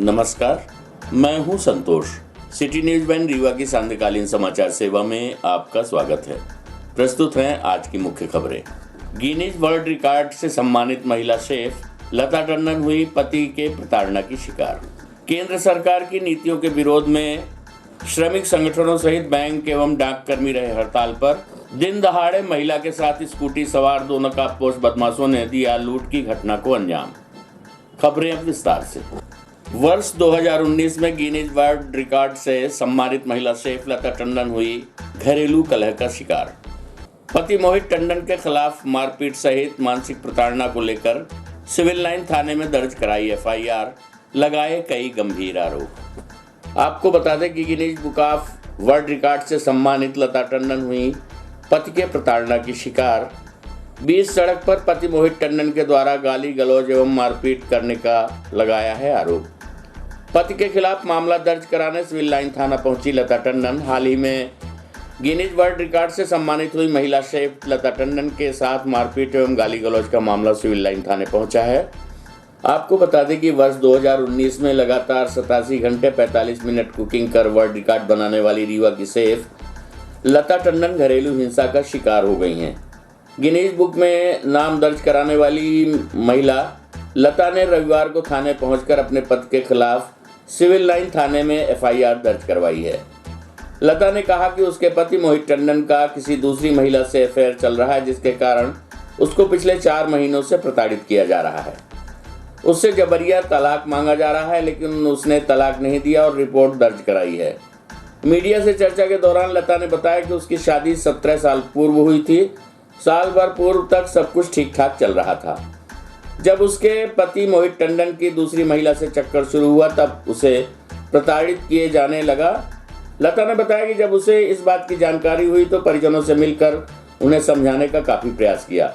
नमस्कार, मैं हूं संतोष। सिटी न्यूज वैन रीवा की सांध्यकालीन समाचार सेवा में आपका स्वागत है। प्रस्तुत हैं आज की मुख्य खबरें। गिनीज वर्ल्ड रिकॉर्ड से सम्मानित महिला शेफ लता टंडन हुई पति के प्रताड़ना की शिकार। केंद्र सरकार की नीतियों के विरोध में श्रमिक संगठनों सहित बैंक एवं डाक कर्मी रहे हड़ताल पर। दिन दहाड़े महिला के साथ स्कूटी सवार दो नकाबपोश बदमाशों ने दिया लूट की घटना को अंजाम। खबरें अब विस्तार से। वर्ष 2019 में गिनीज वर्ल्ड रिकॉर्ड से सम्मानित महिला शेफ लता टंडन हुई घरेलू कलह का शिकार। पति मोहित टंडन के खिलाफ मारपीट सहित मानसिक प्रताड़ना को लेकर सिविल लाइन थाने में दर्ज कराई एफआईआर, लगाए कई गंभीर आरोप। आपको बता दें कि Guinness book of world record से सम्मानित लता टंडन हुई पति के प्रताड़ना की शिकार। बीच सड़क पर पति मोहित टंडन के द्वारा गाली गलौज एवं मारपीट करने का लगाया है आरोप। पति के खिलाफ मामला दर्ज कराने सिविल लाइन थाना पहुंची लता टंडन। हाल ही में गिनीज वर्ल्ड रिकॉर्ड से सम्मानित हुई महिला शेफ लता टंडन के साथ मारपीट एवं गाली गलौज का मामला सिविल लाइन थाने पहुंचा है। आपको बता दें कि वर्ष 2019 में लगातार 87 घंटे 45 मिनट कुकिंग कर वर्ल्ड रिकॉर्ड बनाने वाली रीवा की शेफ लता टंडन घरेलू हिंसा का शिकार हो गई हैं। गिनीज बुक में नाम दर्ज कराने वाली महिला लता ने रविवार को थाने पहुंचकर अपने पति के खिलाफ सिविल लाइन थाने में एफआईआर दर्ज करवाई है। लता ने कहा कि उसके पति मोहित टंडन का किसी दूसरी महिला से अफेयर चल रहा है, जिसके कारण उसको पिछले 4 महीनों से प्रताड़ित किया जा रहा है। उससे जबरिया तलाक मांगा जा रहा है, लेकिन उसने तलाक नहीं दिया और रिपोर्ट दर्ज कराई है। मीडिया से चर्चा के दौरान लता ने बताया कि उसकी शादी 17 साल पूर्व हुई थी। साल भर पूर्व तक सब कुछ ठीक ठाक चल रहा था। जब उसके पति मोहित टंडन की दूसरी महिला से चक्कर शुरू हुआ, तब उसे प्रताड़ित किए जाने लगा। लता ने बताया कि जब उसे इस बात की जानकारी हुई तो परिजनों से मिलकर उन्हें समझाने का काफ़ी प्रयास किया,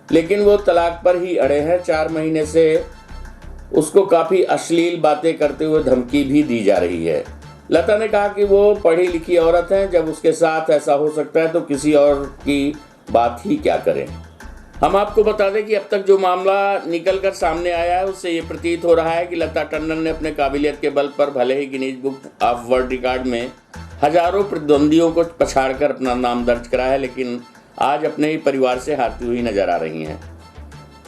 लेकिन वो तलाक पर ही अड़े हैं। 4 महीने से उसको काफ़ी अश्लील बातें करते हुए धमकी भी दी जा रही है। लता ने कहा कि वो पढ़ी लिखी औरत है, जब उसके साथ ऐसा हो सकता है तो किसी और की बात ही क्या करें। हम आपको बता दें कि अब तक जो मामला निकल कर सामने आया है, उससे ये प्रतीत हो रहा है कि लता टंडन ने अपने काबिलियत के बल पर भले ही Guinness book of world record में हजारों प्रतिद्वंदियों को पछाड़कर अपना नाम दर्ज कराया है, लेकिन आज अपने ही परिवार से हारती हुई नजर आ रही हैं।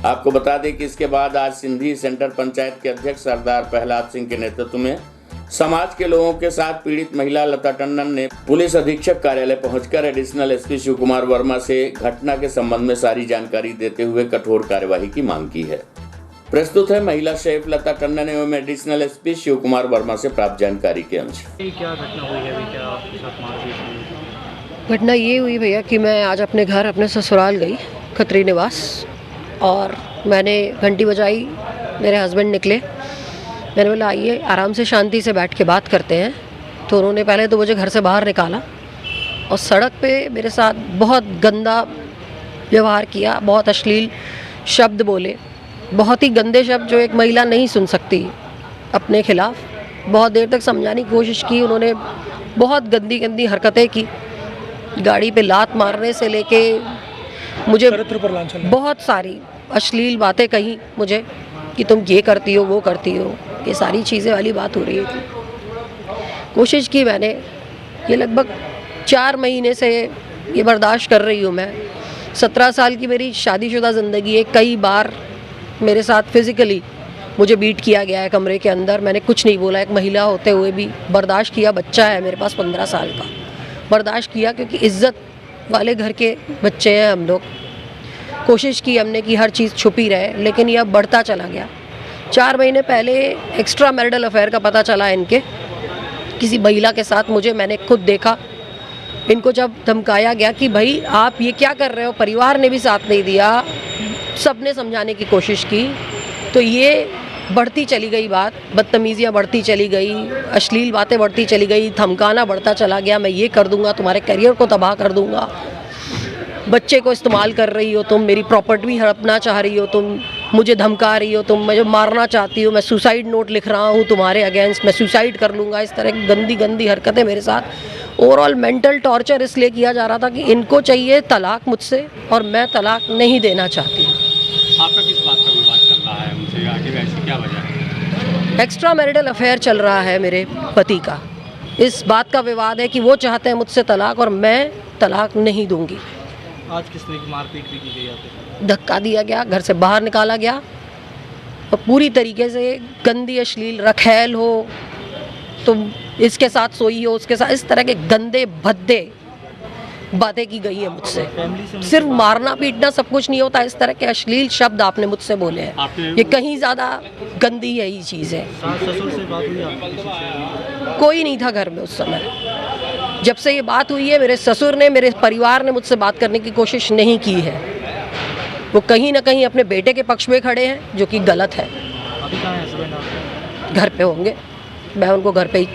आपको बता दें कि इसके बाद आज सिंधी सेंटर पंचायत के अध्यक्ष सरदार प्रहलाद सिंह के नेतृत्व में समाज के लोगों के साथ पीड़ित महिला लता टंडन ने पुलिस अधीक्षक कार्यालय पहुंचकर एडिशनल एसपी शिव कुमार वर्मा से घटना के संबंध में सारी जानकारी देते हुए कठोर कार्यवाही की मांग की है। प्रस्तुत है महिला शेफ लता टंडन एवं एडिशनल एसपी शिव कुमार वर्मा से प्राप्त जानकारी के अंश। क्या घटना हुई है अभी, क्या आपके साथ मारपीट हुई? घटना ये हुई भैया कि मैं आज अपने घर अपने ससुराल गई खत्री निवास, और मैंने घंटी बजाई। मेरे हस्बैंड निकले। मैंने बोला आइए आराम से शांति से बैठ के बात करते हैं। तो उन्होंने पहले तो मुझे घर से बाहर निकाला और सड़क पे मेरे साथ बहुत गंदा व्यवहार किया, बहुत अश्लील शब्द बोले, बहुत ही गंदे शब्द जो एक महिला नहीं सुन सकती अपने खिलाफ। बहुत देर तक समझाने की कोशिश की उन्होंने, बहुत गंदी गंदी हरकतें की। गाड़ी पे लात मारने से लेके मुझे बहुत सारी अश्लील बातें कही मुझे कि तुम ये करती हो वो करती हो, ये सारी चीज़ें वाली बात हो रही थी। कोशिश की मैंने, ये लगभग 4 महीने से ये बर्दाश्त कर रही हूँ मैं। 17 साल की मेरी शादीशुदा ज़िंदगी है। कई बार मेरे साथ फिज़िकली मुझे बीट किया गया है कमरे के अंदर। मैंने कुछ नहीं बोला, एक महिला होते हुए भी बर्दाश्त किया। बच्चा है मेरे पास 15 साल का, बर्दाश्त किया क्योंकि इज़्ज़त वाले घर के बच्चे हैं हम लोग। कोशिश की हमने कि हर चीज़ छुपी रहे, लेकिन यह बढ़ता चला गया। 4 महीने पहले एक्स्ट्रा मैरिटल अफेयर का पता चला इनके किसी महिला के साथ। मैंने खुद देखा इनको जब धमकाया गया कि भाई आप ये क्या कर रहे हो। परिवार ने भी साथ नहीं दिया, सबने समझाने की कोशिश की, तो ये बढ़ती चली गई बात। बदतमीज़ियाँ बढ़ती चली गई, अश्लील बातें बढ़ती चली गई, धमकाना बढ़ता चला गया। मैं ये कर दूंगा, तुम्हारे करियर को तबाह कर दूंगा, बच्चे को इस्तेमाल कर रही हो तुम, मेरी प्रॉपर्टी हड़पना चाह रही हो तुम, मुझे धमका रही हो तुम, मुझे मारना चाहती हो, मैं सुसाइड नोट लिख रहा हूँ तुम्हारे अगेंस्ट, मैं सुसाइड कर लूँगा। इस तरह की गंदी गंदी हरकतें मेरे साथ। ओवरऑल मेंटल टॉर्चर इसलिए किया जा रहा था कि इनको चाहिए तलाक मुझसे और मैं तलाक नहीं देना चाहती हूँ। आपका किस बात का विवाद चल रहा है उनसे, आखिर ऐसी क्या वजह है? एक्स्ट्रा मैरिटल अफेयर चल रहा है मेरे पति का। इस बात का विवाद है कि वो चाहते हैं मुझसे तलाक और मैं तलाक नहीं दूंगी। आज किसने की मारपीट भी की गई आपके? धक्का दिया गया, घर से बाहर निकाला गया और पूरी तरीके से गंदी अश्लील रखेल हो तो इसके साथ सोई हो, उसके साथ इस तरह के गंदे भद्दे बातें की गई है मुझसे। फैमिली से सिर्फ मारना पीटना सब कुछ नहीं होता, इस तरह के अश्लील शब्द आपने मुझसे बोले हैं, आपने- ये कहीं ज़्यादा गंदी यही चीज़ है। सास ससुर से बात हुई आपकी किसी से? कोई नहीं था घर में उस समय। जब से ये बात हुई है मेरे ससुर ने, मेरे परिवार ने मुझसे बात करने की कोशिश नहीं की है। वो कहीं ना कहीं अपने बेटे के पक्ष में खड़े हैं, जो कि गलत है। अभी कहाँ है हस्बैंड आपके? घर पे होंगे, मैं उनको घर पे ही,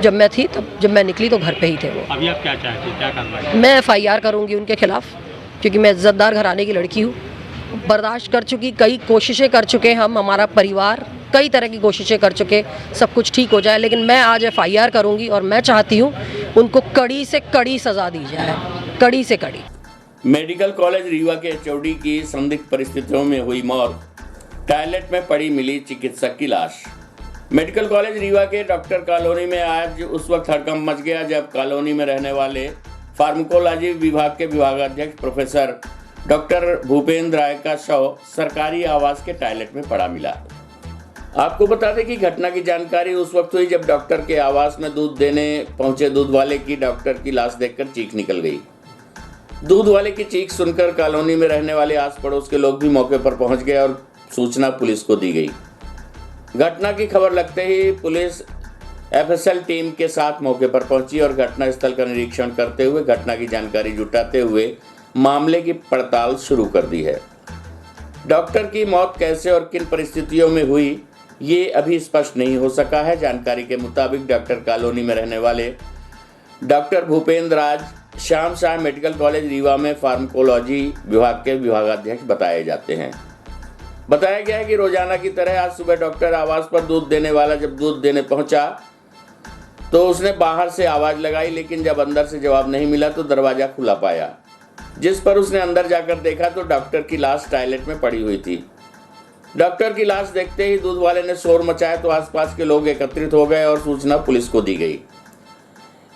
जब मैं थी तब जब मैं निकली तो घर पे ही थे वो। अभी आप क्या चाहते हैं, क्या करना है? मैं FIR करूंगी उनके खिलाफ, क्योंकि मैं इज्जतदार घराने की लड़की हूँ। बर्दाश्त कर चुकी, कई कोशिशें कर चुके हम, हमारा परिवार कई तरह की कोशिशें कर चुके, सब कुछ ठीक हो जाए, लेकिन मैं आज FIR करूंगी और मैं चाहती हूँ उनको कड़ी से कड़ी सज़ा दी जाए, कड़ी से कड़ी। मेडिकल कॉलेज रीवा के HOD की संदिग्ध परिस्थितियों में हुई मौत, टॉयलेट में पड़ी मिली चिकित्सक की लाश। मेडिकल कॉलेज रीवा के डॉक्टर कॉलोनी में आज उस वक्त हड़कंप मच गया जब कॉलोनी में रहने वाले फार्माकोलॉजी विभाग के विभागाध्यक्ष प्रोफेसर डॉक्टर भूपेंद्र राय का शव सरकारी आवास के टॉयलेट में पड़ा मिला। आपको बता दें कि घटना की जानकारी उस वक्त हुई जब डॉक्टर के आवास में दूध देने पहुंचे दूध वाले की डॉक्टर की लाश देखकर चीख निकल गई। दूध वाले की चीख सुनकर कॉलोनी में रहने वाले आस पड़ोस के लोग भी मौके पर पहुंच गए और सूचना पुलिस को दी गई। घटना की खबर लगते ही पुलिस FSL टीम के साथ मौके पर पहुंची और घटनास्थल का निरीक्षण करते हुए घटना की जानकारी जुटाते हुए मामले की पड़ताल शुरू कर दी है। डॉक्टर की मौत कैसे और किन परिस्थितियों में हुई ये अभी स्पष्ट नहीं हो सका है। जानकारी के मुताबिक डॉक्टर कॉलोनी में रहने वाले डॉक्टर भूपेंद्र राज श्याम शाह मेडिकल कॉलेज रीवा में फार्माकोलॉजी विभाग के विभागाध्यक्ष बताए जाते हैं। बताया गया है कि रोजाना की तरह आज सुबह डॉक्टर आवास पर दूध देने वाला जब दूध देने पहुंचा तो उसने बाहर से आवाज लगाई, लेकिन जब अंदर से जवाब नहीं मिला तो दरवाजा खुला पाया, जिस पर उसने अंदर जाकर देखा तो डॉक्टर की लाश टॉयलेट में पड़ी हुई थी। डॉक्टर की लाश देखते ही दूध वाले ने शोर मचाया तो आसपास के लोग एकत्रित हो गए और सूचना पुलिस को दी गई।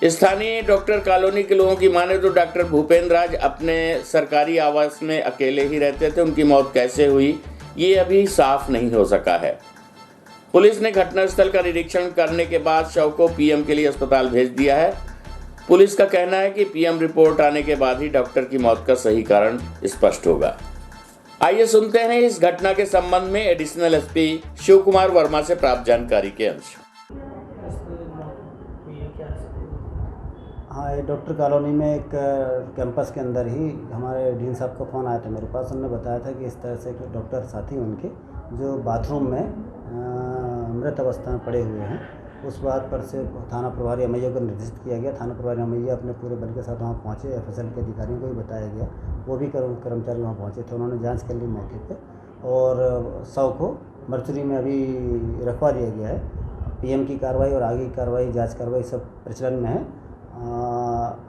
स्थानीय डॉक्टर कॉलोनी के लोगों की माने तो डॉक्टर भूपेंद्र राज अपने सरकारी आवास में अकेले ही रहते थे। उनकी मौत कैसे हुई ये अभी साफ नहीं हो सका है। पुलिस ने घटनास्थल का निरीक्षण करने के बाद शव को PM के लिए अस्पताल भेज दिया है। पुलिस का कहना है कि PM रिपोर्ट आने के बाद ही डॉक्टर की मौत का सही कारण स्पष्ट होगा। आइए सुनते हैं इस घटना के संबंध में एडिशनल SP शिव कुमार वर्मा से प्राप्त जानकारी के अंश। हाँ, ये डॉक्टर कॉलोनी में एक कैंपस के अंदर ही हमारे डीन साहब का फ़ोन आया था मेरे पास। उन्होंने बताया था कि इस तरह से एक डॉक्टर साथी उनके जो बाथरूम में मृत अवस्था में पड़े हुए हैं। उस बात पर से थाना प्रभारी अमैया को निर्देशित किया गया। थाना प्रभारी अमैया अपने पूरे बल के साथ वहाँ पहुँचे। FSL के अधिकारियों को भी बताया गया, वो भी कर्मचारी वहाँ पहुँचे थे। उन्होंने जाँच कर ली मौके पर और शव को मर्चुरी में अभी रखवा दिया गया है। PM की कार्रवाई और आगे की कार्रवाई, जाँच कार्रवाई सब प्रचलन में है।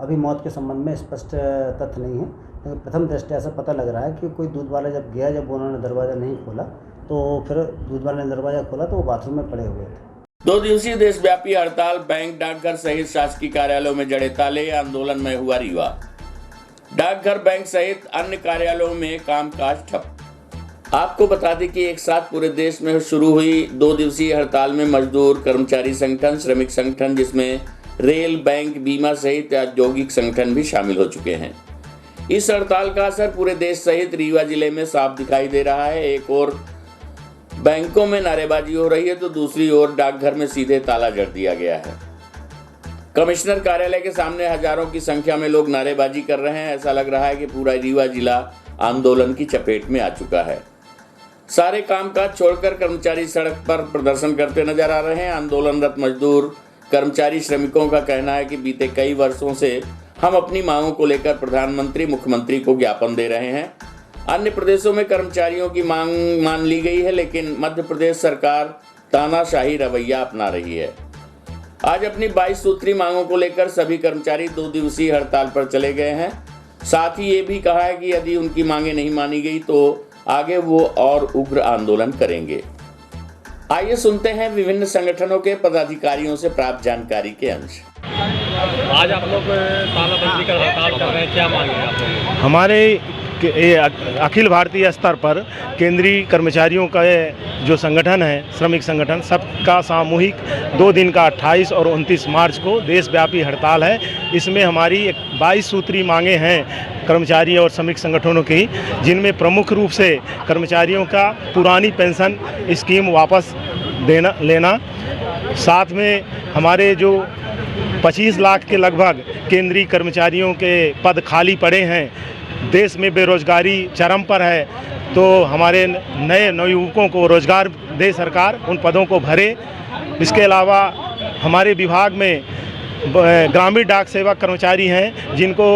अभी मौत के संबंध में स्पष्ट तथ्य नहीं है, लेकिन प्रथम दृष्टया ऐसा पता लग रहा है कि कोई दूध वाला जब गया, जब उन्होंने दरवाज़ा नहीं खोला तो फिर दूध वाले ने दरवाज़ा खोला तो वो बाथरूम में पड़े हुए थे। 2 दिवसीय देशव्यापी हड़ताल, बैंक, डाकघर सहित शासकीय कार्यालयों में जड़े ताले, आंदोलन में हुआ रीवा। डाकघर, बैंक सहित अन्य कार्यालयों में कामकाज ठप। आपको बता दें कि एक साथ पूरे देश में शुरू हुई 2 दिवसीय हड़ताल में मजदूर, कर्मचारी संगठन, श्रमिक संगठन जिसमें रेल, बैंक, बीमा सहित औद्योगिक संगठन भी शामिल हो चुके हैं। इस हड़ताल का असर पूरे देश सहित रीवा जिले में साफ दिखाई दे रहा है। एक ओर बैंकों में नारेबाजी हो रही है तो दूसरी ओर डाकघर में सीधे ताला जड़ दिया गया है। कमिश्नर कार्यालय के सामने हजारों की संख्या में लोग नारेबाजी कर रहे हैं। ऐसा लग रहा है कि पूरा रीवा जिला आंदोलन की चपेट में आ चुका है। सारे कामकाज छोड़कर कर्मचारी सड़क पर प्रदर्शन करते नजर आ रहे हैं। आंदोलनरत मजदूर, कर्मचारी, श्रमिकों का कहना है कि बीते कई वर्षों से हम अपनी मांगों को लेकर प्रधानमंत्री, मुख्यमंत्री को ज्ञापन दे रहे हैं। अन्य प्रदेशों में कर्मचारियों की मांग मान ली गई है, लेकिन मध्य प्रदेश सरकार तानाशाही रवैया अपना रही है। आज अपनी 22 सूत्री मांगों को लेकर सभी कर्मचारी 2 दिवसीय हड़ताल पर चले गए हैं। साथ ही ये भी कहा है कि यदि उनकी मांगें नहीं मानी गई तो आगे वो और उग्र आंदोलन करेंगे। आइए सुनते हैं विभिन्न संगठनों के पदाधिकारियों से प्राप्त जानकारी के अंश। आज आप लोग तालाबंदी का हड़ताल कर रहे हैं, क्या मांग है आप लोग? हमारे अखिल भारतीय स्तर पर केंद्रीय कर्मचारियों का जो संगठन है, श्रमिक संगठन, सबका सामूहिक 2 दिन का 28 और 29 मार्च को देशव्यापी हड़ताल है। इसमें हमारी 22 सूत्री मांगे हैं कर्मचारी और श्रमिक संगठनों की, जिनमें प्रमुख रूप से कर्मचारियों का पुरानी पेंशन स्कीम वापस लेना, साथ में हमारे जो 25 लाख के लगभग केंद्रीय कर्मचारियों के पद खाली पड़े हैं, देश में बेरोजगारी चरम पर है, तो हमारे नए नवयुवकों को रोजगार दे सरकार, उन पदों को भरे। इसके अलावा हमारे विभाग में ग्रामीण डाक सेवा कर्मचारी हैं, जिनको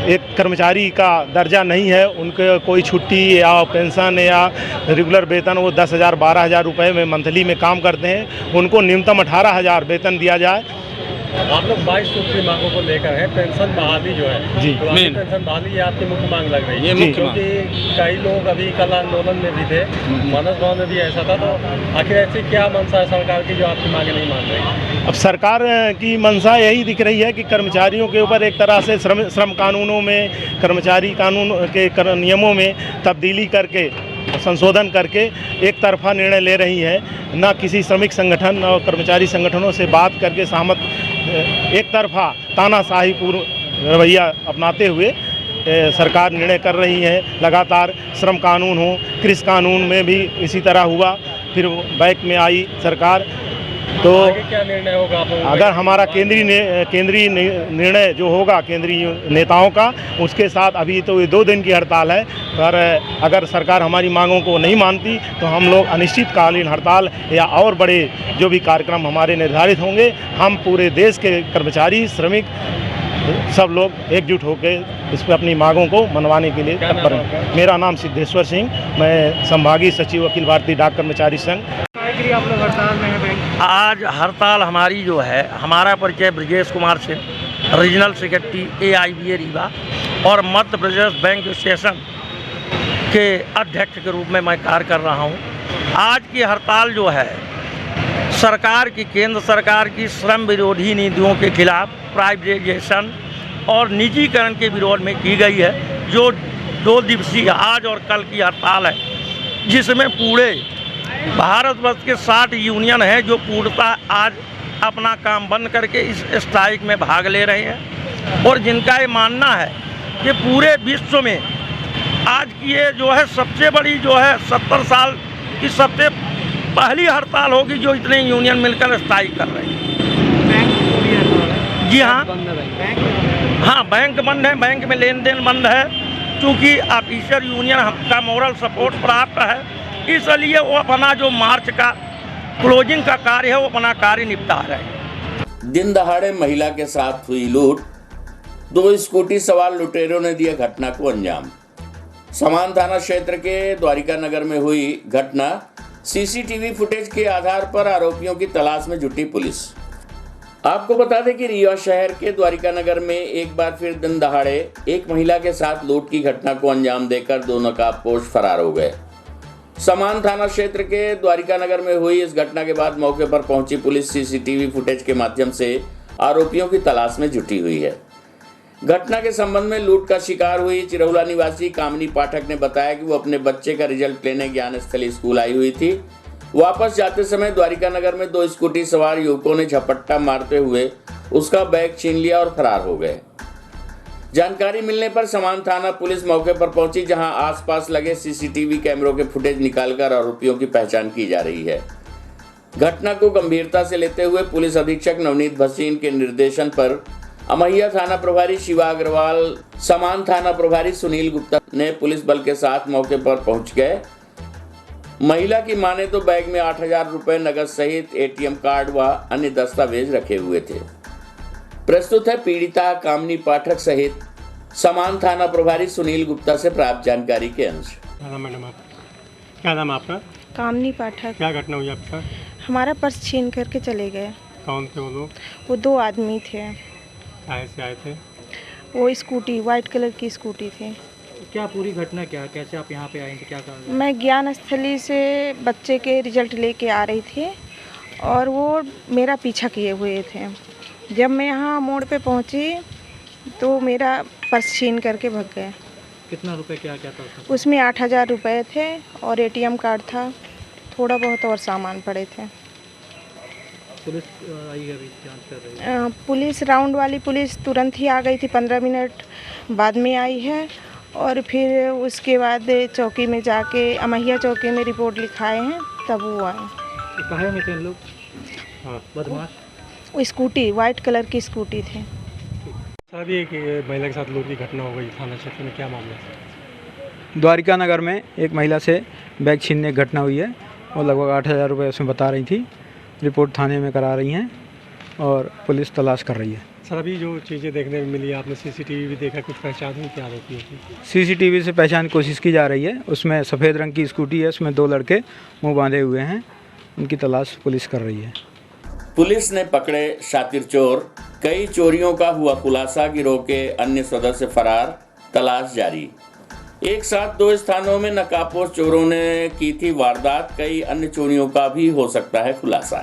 एक कर्मचारी का दर्जा नहीं है, उनके कोई छुट्टी या पेंशन या रेगुलर वेतन, वो 10,000 12,000 रुपये में मंथली में काम करते हैं, उनको न्यूनतम 18,000 वेतन दिया जाए। आप लोग 22 सूत्री मांगों को लेकर है, पेंशन बहाली जो है जी, पेंशन बहाली ये आपकी मुख्य मांग लग रही है, क्योंकि कई लोग अभी कल आंदोलन में भी थे, मानस भवन में भी ऐसा था, तो आखिर ऐसी क्या मंशा है सरकार की जो आपकी मांगे नहीं मान रही? अब सरकार की मंशा यही दिख रही है कि कर्मचारियों के ऊपर एक तरह से श्रम कानूनों में, कर्मचारी कानून के नियमों में तब्दीली करके, संशोधन करके एक तरफा निर्णय ले रही है, न किसी श्रमिक संगठन और कर्मचारी संगठनों से बात करके सहमत, एक तरफा तानाशाहीपूर्ण रवैया अपनाते हुए सरकार निर्णय कर रही है। लगातार श्रम कानून हो, कृषि कानून में भी इसी तरह हुआ, फिर बैक में आई सरकार। तो आगे क्या निर्णय होगा आप लोगों का? अगर हमारा केंद्रीय निर्णय जो होगा केंद्रीय नेताओं का, उसके साथ अभी तो ये 2 दिन की हड़ताल है, पर अगर सरकार हमारी मांगों को नहीं मानती तो हम लोग अनिश्चितकालीन हड़ताल या और बड़े जो भी कार्यक्रम हमारे निर्धारित होंगे, हम पूरे देश के कर्मचारी, श्रमिक, सब लोग एकजुट होकर इस पर अपनी मांगों को मनवाने के लिए तत्पर हैं। मेरा नाम सिद्धेश्वर सिंह, मैं संभागीय सचिव अखिल भारतीय डाक कर्मचारी संघ। आप लोग हड़ताल में हैं? आज हड़ताल हमारी जो है, हमारा परिचय Brajesh Kumar Singh, regional secretary AIBA Rewa और मध्य प्रदेश बैंक एसोसिएशन के अध्यक्ष के रूप में मैं कार्य कर रहा हूं। आज की हड़ताल जो है सरकार की, केंद्र सरकार की श्रम विरोधी नीतियों के खिलाफ प्राइवेटाइजेशन और निजीकरण के विरोध में की गई है, जो 2 दिवसीय आज और कल की हड़ताल है, जिसमें पूरे भारतवर्ष के 60 यूनियन हैं जो पूर्णतः आज अपना काम बंद करके इस स्ट्राइक में भाग ले रहे हैं, और जिनका ये मानना है कि पूरे विश्व में आज की ये जो है सबसे बड़ी जो है 70 साल की सबसे पहली हड़ताल होगी जो इतने यूनियन मिलकर स्ट्राइक कर रहे हैं। जी हाँ, हाँ बैंक बंद है, बैंक में लेन देन बंद है, क्योंकि ऑफिसर यूनियन का मॉरल सपोर्ट प्राप्त है, इसलिए वो अपना जो मार्च का क्लोजिंग का कार्य है वो अपना कार्य निपटा रहे हैं। दिन दहाड़े महिला के साथ हुई लूट, 2 स्कूटी सवार लुटेरों ने दिया घटना को अंजाम। समान थाना क्षेत्र के द्वारिका नगर में हुई घटना, CCTV फुटेज के आधार पर आरोपियों की तलाश में जुटी पुलिस। आपको बता दें कि रीवा शहर के द्वारिका नगर में एक बार फिर दिन दहाड़े एक महिला के साथ लूट की घटना को अंजाम देकर 2 नकाबपोश फरार हो गए। समान थाना क्षेत्र के द्वारिका नगर में हुई इस घटना के बाद मौके पर पहुंची पुलिस CCTV फुटेज के माध्यम से आरोपियों की तलाश में जुटी हुई है। घटना के संबंध में लूट का शिकार हुई चिरौला निवासी कामनी पाठक ने बताया कि वो अपने बच्चे का रिजल्ट लेने ज्ञानस्थली स्कूल आई हुई थी। वापस जाते समय द्वारिका नगर में 2 स्कूटी सवार युवकों ने झपट्टा मारते हुए उसका बैग छीन लिया और फरार हो गए। जानकारी मिलने पर समान थाना पुलिस मौके पर पहुंची, जहां आसपास लगे CCTV कैमरों के फुटेज निकालकर आरोपियों की पहचान की जा रही है। घटना को गंभीरता से लेते हुए पुलिस अधीक्षक नवनीत भसीन के निर्देशन पर अमैया थाना प्रभारी शिवा अग्रवाल, समान थाना प्रभारी सुनील गुप्ता ने पुलिस बल के साथ मौके पर पहुंच गए। महिला की माने तो बैग में 8,000 रुपए नगद सहित ATM कार्ड व अन्य दस्तावेज रखे हुए थे। प्रस्तुत है पीड़िता कामनी पाठक सहित समान थाना प्रभारी सुनील गुप्ता से प्राप्त जानकारी के अंश। मैडम आप क्या नाम है आपका? कामनी पाठक। क्या घटना हुई आपका? हमारा पर्स छीन करके चले गए। कौन थे वो लोग? वो 2 आदमी थे। कहाँ से आए थे? वो स्कूटी, वाइट कलर की स्कूटी थी। क्या पूरी घटना क्या, कैसे आप यहाँ पे आए थे, क्या कारण? मैं ज्ञान स्थली से बच्चे के रिजल्ट लेके आ रही थी और वो मेरा पीछा किए हुए थे। जब मैं यहाँ मोड़ पे पहुँची तो मेरा पर्स छीन करके भाग गए। कितना रुपए क्या क्या था उसमें? उसमें 8,000 रुपये थे और ATM कार्ड था, थोड़ा बहुत और सामान पड़े थे। पुलिस आई है, अभी जांच कर रही है। पुलिस राउंड वाली पुलिस तुरंत ही आ गई थी, 15 मिनट बाद में आई है और फिर उसके बाद चौकी में जाके अमहिया चौकी में रिपोर्ट लिखाए हैं, तब वो आए। तो कहे में थे इन लोग? हाँ, बदमाश। वो स्कूटी, वाइट कलर की स्कूटी थी। सर अभी एक महिला के साथ लूट की घटना हो गई थाना क्षेत्र में, क्या मामला है? द्वारिका नगर में एक महिला से बैग छीनने की घटना हुई है और लगभग 8,000 रुपये उसमें बता रही थी। रिपोर्ट थाने में करा रही हैं और पुलिस तलाश कर रही है। सर अभी जो चीज़ें देखने में मिली, आपने CCTV भी देखा, कुछ पहचान हुई क्या आरोपी की? CCTV से पहचान की कोशिश की जा रही है। उसमें सफ़ेद रंग की स्कूटी है, उसमें 2 लड़के मुंह बांधे हुए हैं, उनकी तलाश पुलिस कर रही है। पुलिस ने पकड़े शातिर चोर, कई चोरियों का हुआ खुलासा, गिरोह के अन्य सदस्य फरार, तलाश जारी। एक साथ 2 स्थानों में नकाबपोश चोरों ने की थी वारदात, कई अन्य चोरियों का भी हो सकता है खुलासा।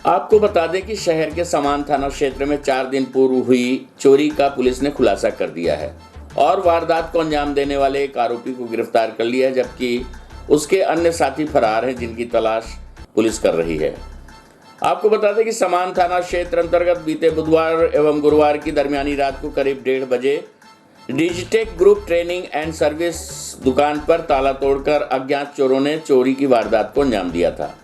आपको बता दें कि शहर के समान थाना क्षेत्र में 4 दिन पूर्व हुई चोरी का पुलिस ने खुलासा कर दिया है और वारदात को अंजाम देने वाले एक आरोपी को गिरफ्तार कर लिया है, जबकि उसके अन्य साथी फरार हैं, जिनकी तलाश पुलिस कर रही है। आपको बता दें कि समान थाना क्षेत्र अंतर्गत बीते बुधवार एवं गुरुवार की दरमियानी रात को करीब 1:30 बजे Digitek group training and service दुकान पर ताला तोड़कर अज्ञात चोरों ने चोरी की वारदात को अंजाम दिया था।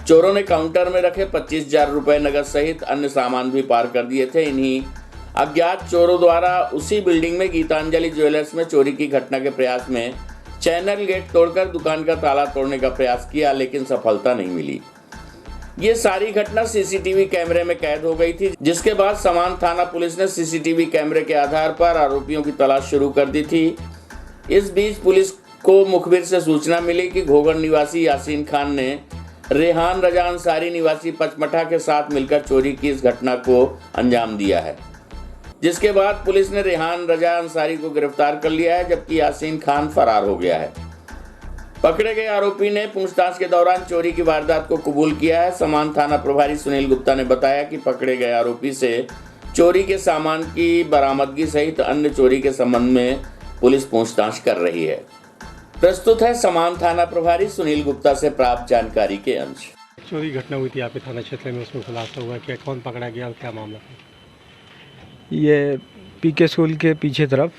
चोरों ने काउंटर में रखे 25,000 रुपए नगद सहित अन्य सामान भी पार कर दिए थे। इन्हीं अज्ञात चोरों द्वारा उसी बिल्डिंग में गीतांजलि ज्वेलर्स में चोरी की घटना के प्रयास में चैनल गेट तोड़कर दुकान का ताला तोड़ने का प्रयास किया, लेकिन सफलता नहीं मिली। ये सारी घटना CCTV कैमरे में कैद हो गई थी, जिसके बाद समान थाना पुलिस ने CCTV कैमरे के आधार पर आरोपियों की तलाश शुरू कर दी थी। इस बीच पुलिस को मुखबिर से सूचना मिली कि घोगड़ निवासी यासीन खान ने रेहान रजा अंसारी निवासी पचमठा के साथ मिलकर चोरी की इस घटना को अंजाम दिया है, जिसके बाद पुलिस ने रेहान रजा अंसारी को गिरफ्तार कर लिया है, जबकि यासीन खान फरार हो गया है। पकड़े गए आरोपी ने पूछताछ के दौरान चोरी की वारदात को कबूल किया है। समान थाना प्रभारी सुनील गुप्ता ने बताया कि पकड़े गए आरोपी से चोरी के सामान की बरामदगी सहित अन्य चोरी के संबंध में पुलिस पूछताछ कर रही है। प्रस्तुत है समान थाना प्रभारी सुनील गुप्ता से प्राप्त जानकारी के अंश। चोरी घटना हुई थी आपके थाना क्षेत्र में, उसमें खुलासा हुआ क्या, कौन पकड़ा गया और क्या मामला था? ये PK स्कूल के पीछे तरफ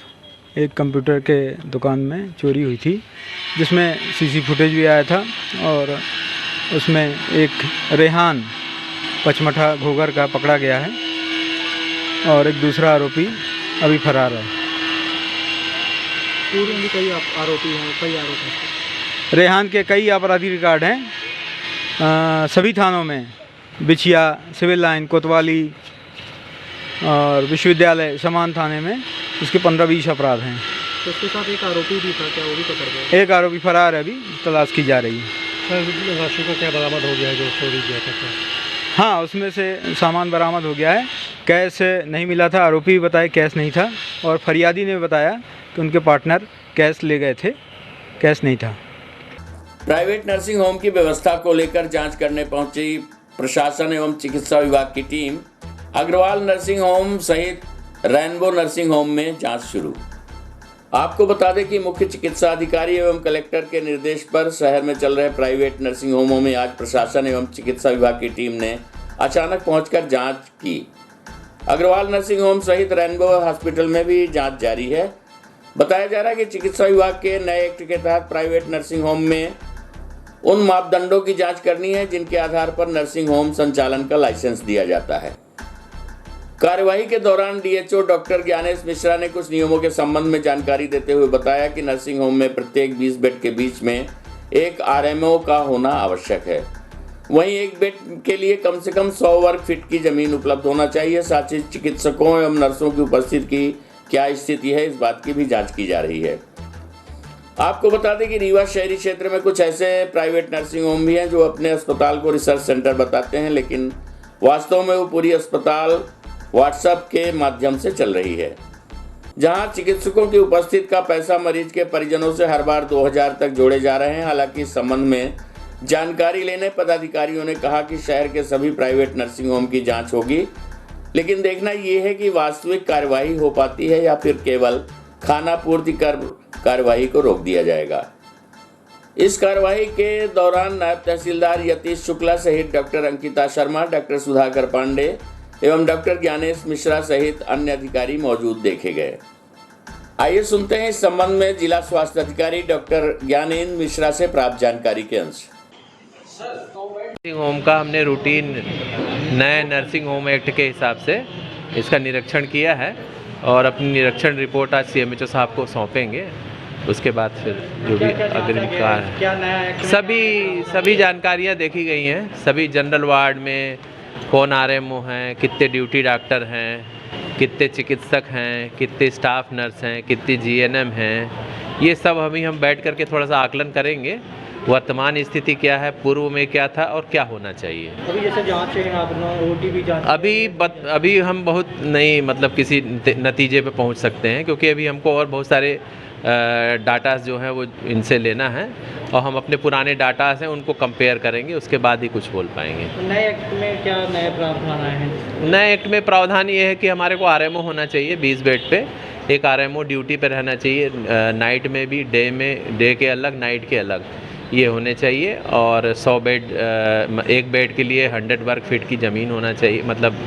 एक कंप्यूटर के दुकान में चोरी हुई थी, जिसमें CC फुटेज भी आया था और उसमें एक रेहान पचमठा घोगर का पकड़ा गया है और एक दूसरा आरोपी अभी फरार है। पूरे में कई आरोपी हैं, कई आरोप हैं। रेहान के कई आपराधिक रिकॉर्ड हैं सभी थानों में, बिछिया, सिविल लाइन, कोतवाली और विश्वविद्यालय समान थाने में इसके 15-20 अपराध हैं। तो उसके साथ एक आरोपी भी था, क्या वो भी पकड़ गए? एक आरोपी फरार है, अभी तलाश की जा रही है। सर राशि को क्या बरामद हो गया है जो चोरी किया था? हाँ, उसमें से सामान बरामद हो गया है। कैश नहीं मिला था, आरोपी भी बताए कैश नहीं था और फरियादी ने बताया कि उनके पार्टनर कैश ले गए थे, कैश नहीं था। प्राइवेट नर्सिंग होम की व्यवस्था को लेकर जांच करने पहुंची प्रशासन एवं चिकित्सा विभाग की टीम। अग्रवाल नर्सिंग होम सहित रेनबो नर्सिंग होम में जांच शुरू। आपको बता दें कि मुख्य चिकित्सा अधिकारी एवं कलेक्टर के निर्देश पर शहर में चल रहे प्राइवेट नर्सिंग होमों में आज प्रशासन एवं चिकित्सा विभाग की टीम ने अचानक पहुंचकर जांच की। अग्रवाल नर्सिंग होम सहित रेनबो हॉस्पिटल में भी जांच जारी है। बताया जा रहा है कि चिकित्सा विभाग के नए एक्ट के तहत प्राइवेट नर्सिंग होम में उन मापदंडों की जांच करनी है जिनके आधार पर नर्सिंग होम संचालन का लाइसेंस दिया जाता है। कार्यवाही के दौरान DHO डॉक्टर ज्ञानेश मिश्रा ने कुछ नियमों के संबंध में जानकारी देते हुए बताया कि नर्सिंग होम में प्रत्येक 20 बेड के बीच में एक RMO का होना आवश्यक है। वहीं एक बेड के लिए कम से कम 100 वर्ग फीट की जमीन उपलब्ध होना चाहिए। साथ ही चिकित्सकों एवं नर्सों की उपस्थिति की क्या स्थिति है, इस बात की भी जांच की जा रही है। आपको बता दें कि रीवा शहरी क्षेत्र में कुछ ऐसे प्राइवेट नर्सिंग होम भी हैं जो अपने अस्पताल को रिसर्च सेंटर बताते हैं, लेकिन वास्तव में वो पूरी अस्पताल व्हाट्सएप के माध्यम से चल रही है। जहां चिकित्सकों की उपस्थिति का पैसा मरीज के परिजनों से हर बार 2000 तक जोड़े जा रहे हैं। हालांकि इस संबंध में जानकारी लेने पदाधिकारियों ने कहा कि शहर के सभी प्राइवेट नर्सिंग होम की जांच होगी, लेकिन देखना यह है कि वास्तविक कार्यवाही हो पाती है या फिर केवल खानापूर्ति कर कार्यवाही को रोक दिया जाएगा। इस कार्यवाही के दौरान नायब तहसीलदार यतीश शुक्ला सहित डॉक्टर अंकिता शर्मा, डॉक्टर सुधाकर पांडे एवं डॉक्टर ज्ञानेश मिश्रा सहित अन्य अधिकारी मौजूद देखे गए। आइए सुनते हैं इस संबंध में जिला स्वास्थ्य अधिकारी डॉक्टर ज्ञानेश मिश्रा से प्राप्त जानकारी के अंश। नर्सिंग होम का हमने रूटीन नए नर्सिंग होम एक्ट के हिसाब से इसका निरीक्षण किया है और अपनी निरीक्षण रिपोर्ट आज CMHO साहब को सौंपेंगे। उसके बाद फिर जो भी अग्रिम कार्य है सभी जानकारियाँ देखी गई हैं। सभी जनरल वार्ड में कौन RMO हैं, कितने ड्यूटी डॉक्टर हैं, कितने चिकित्सक हैं, कितने स्टाफ नर्स हैं, कितनी GNM हैं, ये सब अभी हम बैठ करके थोड़ा सा आकलन करेंगे। वर्तमान स्थिति क्या है, पूर्व में क्या था और क्या होना चाहिए। अभी जैसे जांच है अपना OT जांच अभी हम बहुत नहीं मतलब किसी नतीजे पे पहुंच सकते हैं, क्योंकि अभी हमको और बहुत सारे डाटा जो हैं वो इनसे लेना है और हम अपने पुराने डाटा हैं उनको कंपेयर करेंगे, उसके बाद ही कुछ बोल पाएंगे। नए एक्ट में क्या नए प्रावधान आए हैं? नए एक्ट में प्रावधान ये है कि हमारे को RMO होना चाहिए 20 बेड पे, एक RMO ड्यूटी पे रहना चाहिए, नाइट में भी, डे के अलग, नाइट के अलग ये होने चाहिए, और 100 बेड, एक बेड के लिए 100 वर्ग फीट की ज़मीन होना चाहिए, मतलब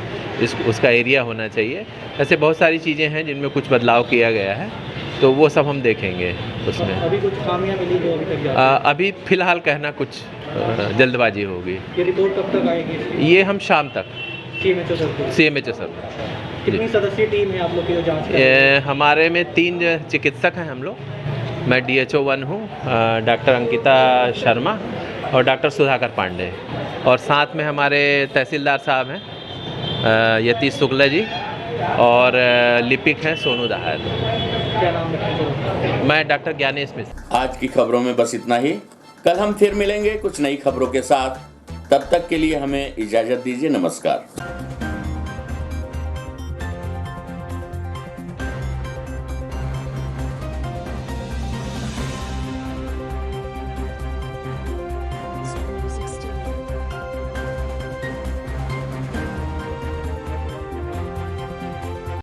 उसका एरिया होना चाहिए। ऐसे बहुत सारी चीज़ें हैं जिनमें कुछ बदलाव किया गया है, तो वो सब हम देखेंगे उसमें। अभी कुछ खामियां मिली जो अभी तक अभी फ़िलहाल कहना कुछ जल्दबाजी होगी। ये रिपोर्ट कब तक आएगी? ये हम शाम तक CMHO सर। कितनी सदस्यीय टीम है आप लोग की जो जाँच? हमारे में 3 चिकित्सक हैं हम लोग। मैं DHO 1 हूँ, डॉक्टर अंकिता शर्मा और डॉक्टर सुधाकर पांडे, और साथ में हमारे तहसीलदार साहब हैं यतीश शुक्ला जी, और लिपिक हैं सोनू दहार। क्या नाम है? मैं डॉक्टर ज्ञानेश मिश्रा। आज की खबरों में बस इतना ही। कल हम फिर मिलेंगे कुछ नई खबरों के साथ। तब तक के लिए हमें इजाजत दीजिए। नमस्कार।